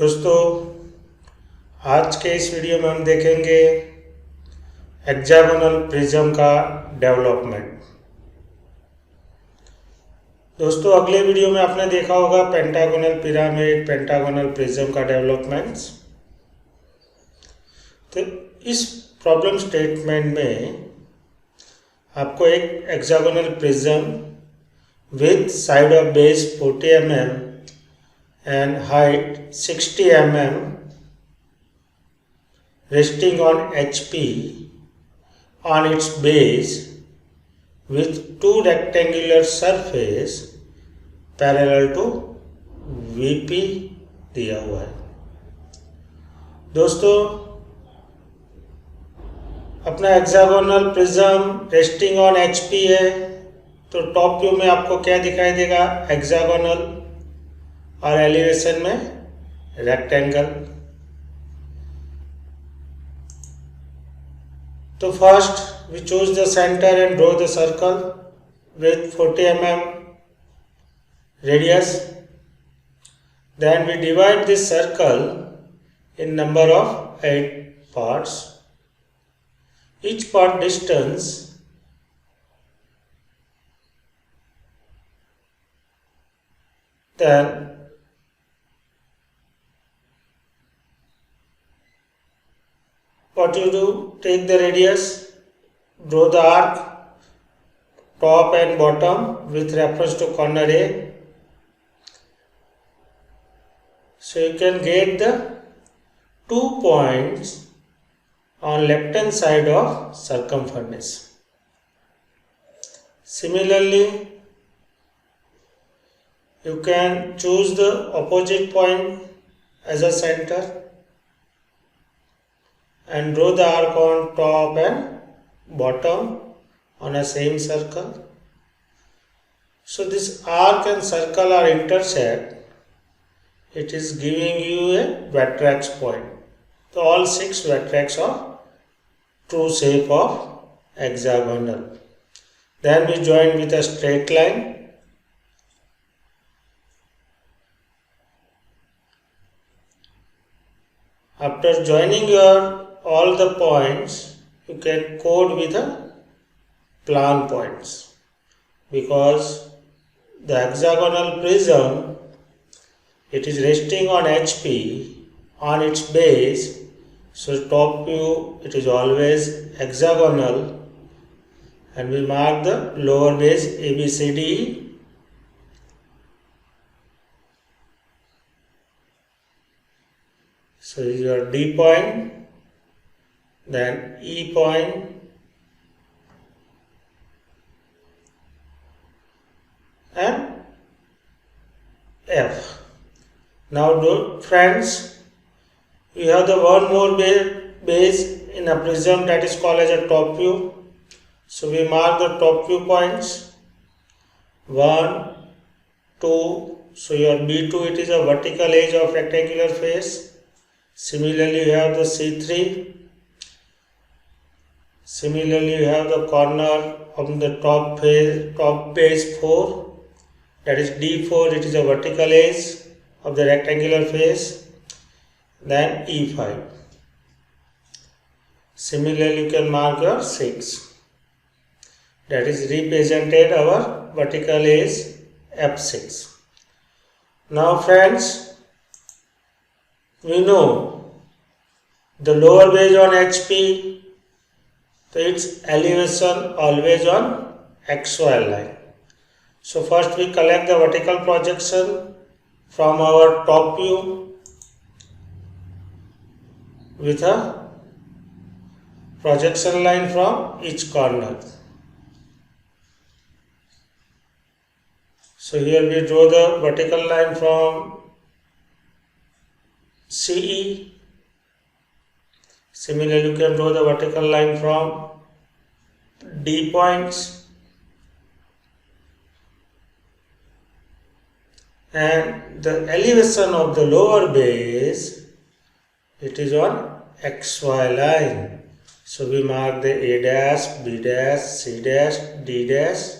दोस्तों, आज के इस वीडियो में हम देखेंगे हेक्सागोनल प्रिज्म का डेवलपमेंट। दोस्तों, अगले वीडियो में आपने देखा होगा पेंटागोनल पिरामिड, पेंटागोनल प्रिज्म का डेवलपमेंट्स। तो इस प्रॉब्लम स्टेटमेंट में आपको एक hexagonal prism with side of base 40 mm and height 60 mm resting on HP on its base with two rectangular surface parallel to VP दिया हुआ है। दोस्तों, अपना hexagonal prism resting on HP है, तो टॉप व्यू में आपको क्या दिखाई देगा? हेक्सागोनल, और एलिवेशन में रेक्टेंगल। तो first we choose the center and draw the circle with 40 mm radius. Then we divide this circle in number of 8 parts. Each part distance then what you do, take the radius, draw the arc top and bottom with reference to corner A. So you can get the 2 points on left hand side of circumference. Similarly, you can choose the opposite point as a center and draw the arc on top and bottom on a same circle. So this arc and circle are intersect. It is giving you a vertex point. So all 6 vertex are true shape of hexagonal. Then we join with a straight line. After joining all the points, you can code with a plan points, because the hexagonal prism, it is resting on HP on its base. So top view, it is always hexagonal, and we mark the lower base ABCD. So your D point, then E point, and F. Now friends, we have the one more base in a prism, that is called as a top view. So we mark the top view points 1, 2. So your B2, it is a vertical edge of rectangular face. Similarly, you have the C3. Similarly, you have the corner of the top base 4, that is D4. It is a vertical edge of the rectangular face. Then E5. Similarly, you can mark your 6. That is represented our vertical edge F6. Now friends, we know the lower base on HP, so its elevation always on XY line. So first we collect the vertical projection from our top view with a projection line from each corner. So here we draw the vertical line from CE. Similarly, you can draw the vertical line from D points, and the elevation of the lower base, it is on XY line. So we mark the A dash, B dash, C dash, D dash,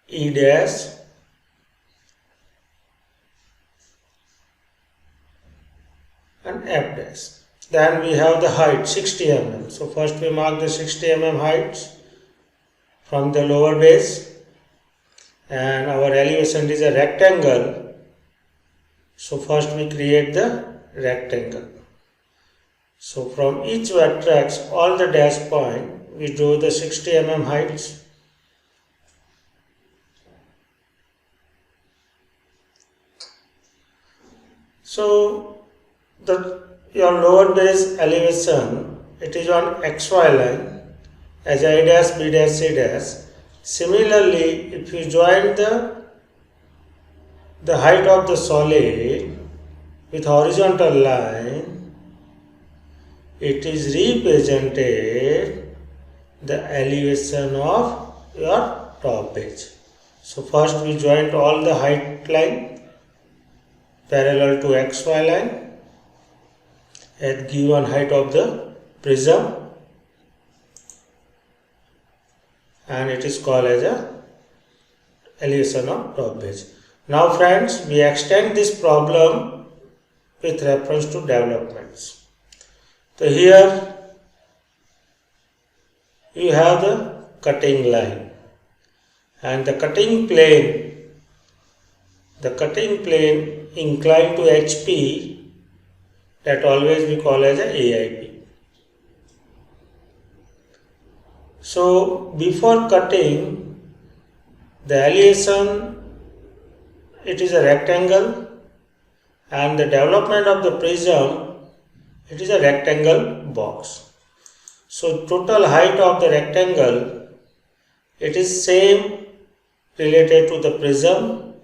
E dash, and F dash. Then we have the height 60 mm. So first we mark the 60 mm height from the lower base, and our elevation is a rectangle. So first we create the rectangle. So from each vertex, all the dash point, we draw the 60 mm heights. So your lower base elevation, it is on XY line as I dash, B dash, C dash. Similarly, if you join the height of the solid with horizontal line, it is represented the elevation of your top edge. So first we joined all the height line parallel to XY line at given height of the prism, and it is called as a elevation of top edge. Now friends, we extend this problem with reference to developments. So here you have the cutting line and the cutting plane inclined to HP, that always we call as a AIP. So before cutting, the elevation, it is a rectangle, and the development of the prism, it is a rectangle box. So total height of the rectangle, it is same related to the prism,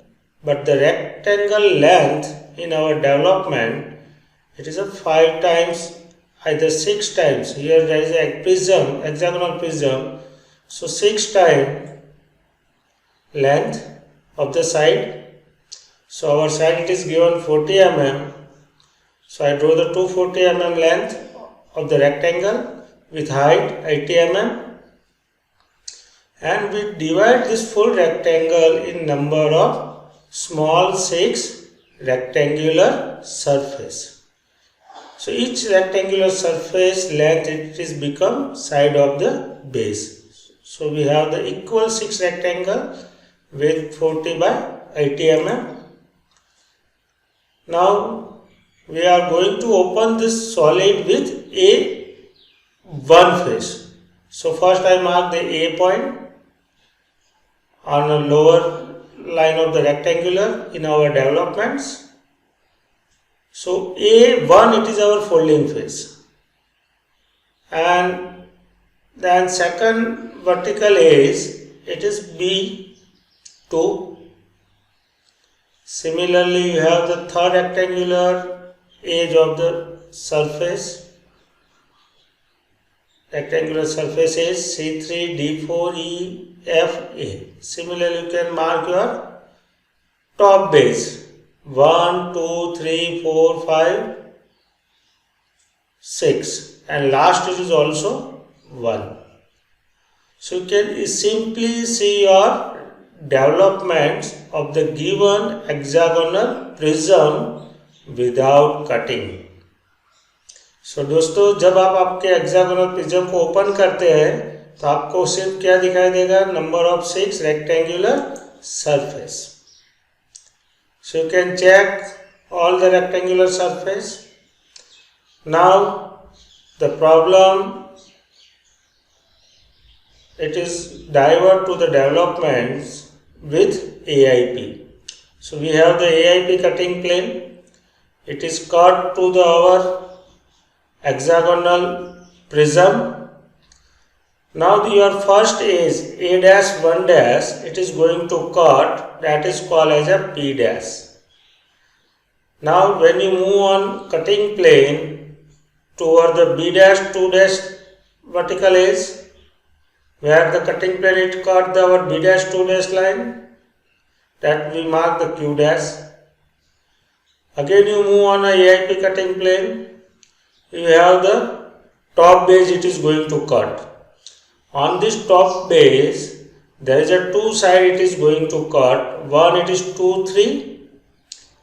but the rectangle length in our development, it is a 5 times, either 6 times. Here there is a prism, hexagonal prism, so 6 times length of the side. So our side, it is given 40 mm. So I draw the 240 mm length of the rectangle with height 80 mm, and we divide this full rectangle in number of small 6 rectangular surface. So each rectangular surface length, it is become side of the base. So we have the equal 6 rectangle with 40 by 80 mm. Now we are going to open this solid with a one face. So first I mark the A point on a lower line of the rectangular in our developments. So A1, it is our folding face, and then second vertical edge, it is B2. Similarly, you have the third rectangular edge of the surface. Rectangular surface is C3, D4, E, F, A. Similarly, you can mark your top base 1, 2, 3, 4, 5, 6, and last it is also 1. So you can simply see your developments of the given hexagonal prism without cutting. So दोस्तों, जब आप आपके hexagonal prism को open करते हैं तो आपको सिर्फ क्या दिखाई देगा, number of 6 rectangular surface. So you can check all the rectangular surface. Now the problem, it is divert to the developments with AIP. So we have the AIP cutting plane. It is cut to our hexagonal prism. Now your first is A dash 1 dash, it is going to cut, that is called as a P dash. Now when you move on cutting plane toward the B dash 2 dash vertical edge, where the cutting plane it cut our B dash 2 dash line, that we mark the Q dash. Again you move on a AIP cutting plane, you have the top base, it is going to cut. On this top base, there is a 2 side it is going to cut. One it is 2, 3,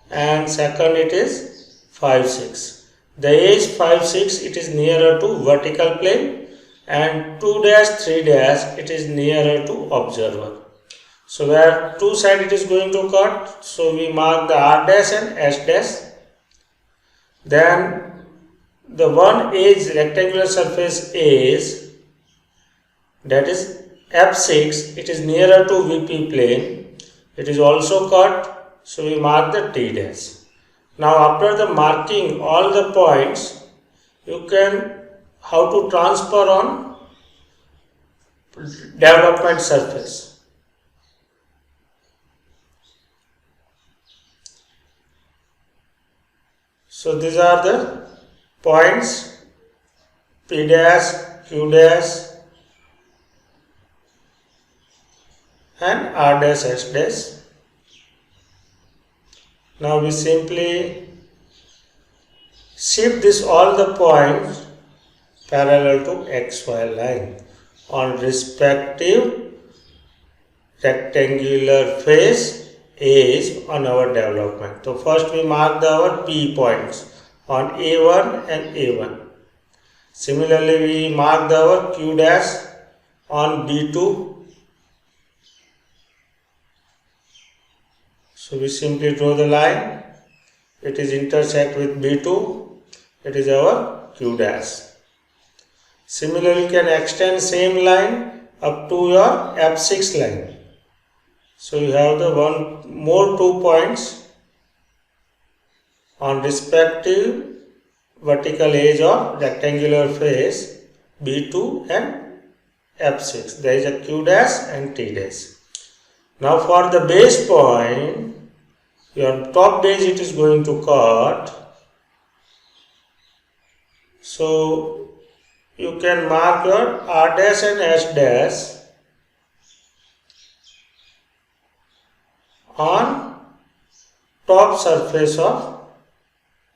and second it is 5, 6. the edge 5, 6 it is nearer to vertical plane, and 2 dash 3 dash it is nearer to observer. So where two side it is going to cut, so we mark the R dash and S dash. Then the one edge rectangular surface is, that is F6, it is nearer to VP plane, it is also cut, so we mark the T dash. Now after the marking all the points, you can how to transfer on development surface. So these are the points P dash, Q dash and R dash, S dash. Now we simply shift this all the points parallel to XY line on respective rectangular face is on our development. So first we mark our P points on A1 and A1. Similarly we mark our Q dash on B2. So we simply draw the line, it is intersect with B2, it is our Q dash. Similarly you can extend same line up to your F6 line. So you have the one more 2 points on respective vertical edge of rectangular face B2 and F6. There is a Q dash and T dash. Now for the base point, your top base it is going to cut. So you can mark your R dash and S dash on top surface of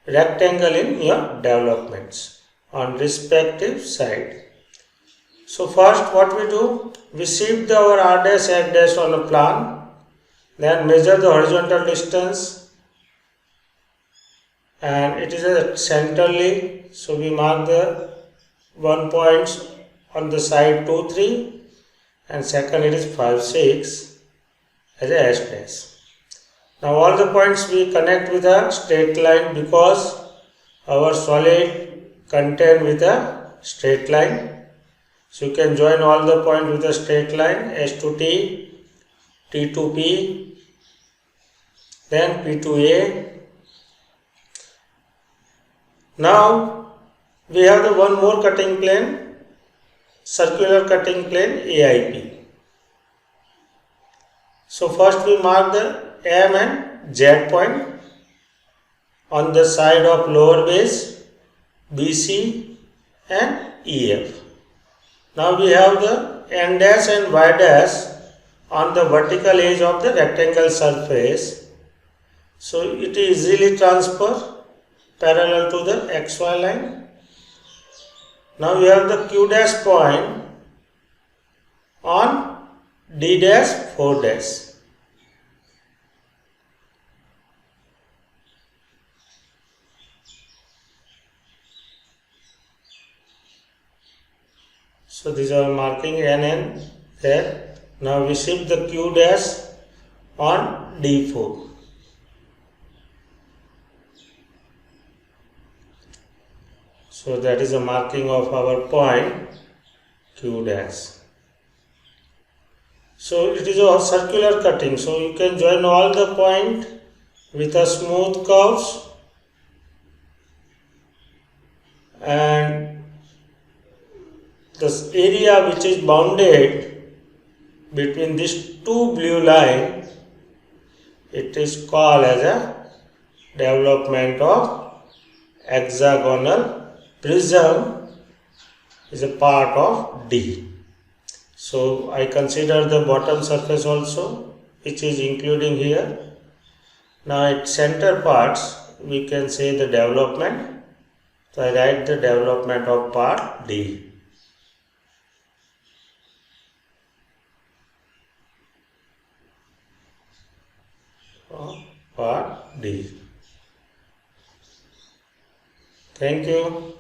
rectangle in your developments on respective side. So first what we do, we shift our R dash, S dash on a plan, then measure the horizontal distance and it is a centrally, so we mark the 1 points on the side 2, 3 and second it is 5, 6 as a S dash. Now all the points we connect with a straight line because our solid contain with a straight line. So you can join all the points with a straight line, S to T, T to P, then P to A. Now we have the one more cutting plane, circular cutting plane AIP. So first we mark the M and Z point on the side of lower base BC and EF. Now we have the N dash and Y dash on the vertical edge of the rectangle surface. So it is easily transfer parallel to the XY line. Now we have the Q dash point on D dash 4 dash. So these are marking N and Z. Now we shift the Q dash on D4. So that is a marking of our point Q dash. So it is a circular cutting. So you can join all the point with a smooth curves and this area which is bounded between these two blue lines, it is called as a development of hexagonal prism, is a part of D. So I consider the bottom surface also, which is including here. Now at center parts we can say the development. So I write the development of part D. Part D. Thank you.